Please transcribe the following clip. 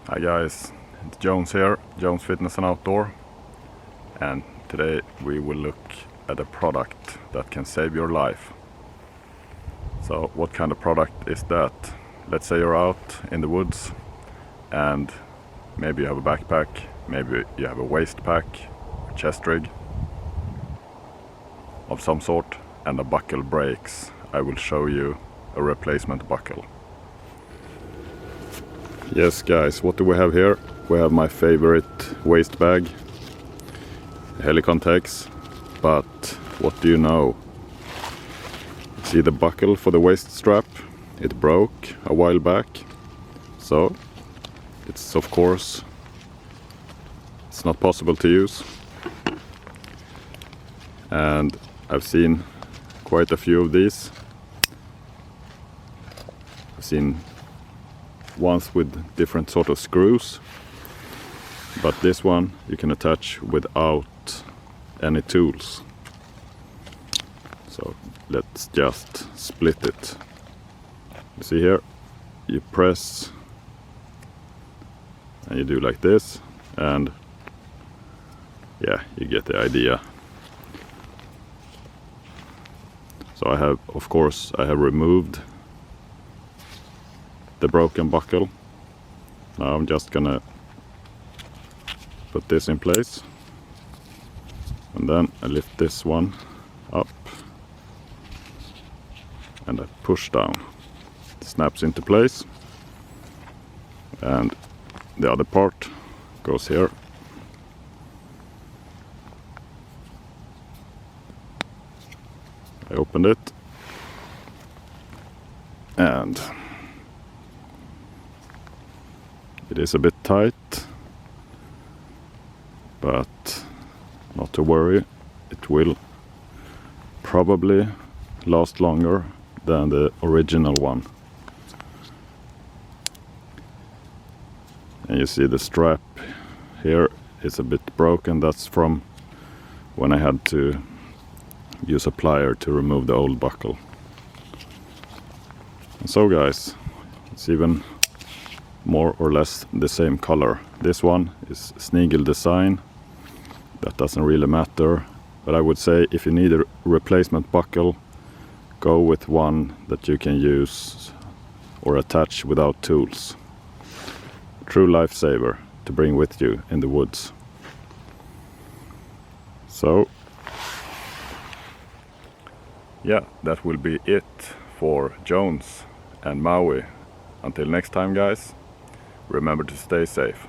Hi guys, it's Jones here, Jones Fitness and Outdoor, and today we will look at a product that can save your life. So what kind of product is that? Let's say you're out in the woods and maybe you have a backpack, maybe you have a waist pack, a chest rig of some sort, and a buckle breaks. I will show you a replacement buckle. Yes guys, what do we have here? We have my favorite waist bag, Helicon Tex, but what do you know? See the buckle for the waist strap? It broke a while back, so it's of course it's not possible to use. And I've seen quite a few of these. I've seen ones with different sort of screws, but this one you can attach without any tools. So let's just split it. You see here, you press and you do like this, and yeah, you get the idea. So I have, of course, I have removed the broken buckle. Now I'm just gonna put this in place, and then I lift this one up and I push down. It snaps into place, and the other part goes here. I opened it, and it is a bit tight, but not to worry, it will probably last longer than the original one. And you see the strap here is a bit broken. That's from when I had to use a plier to remove the old buckle. And so guys, it's even more or less the same color. This one is Sneagle design. That doesn't really matter, but I would say if you need a replacement buckle, go with one that you can use or attach without tools. True lifesaver to bring with you in the woods. So yeah, that will be it for Jones and Maui. Until next time guys, remember to stay safe.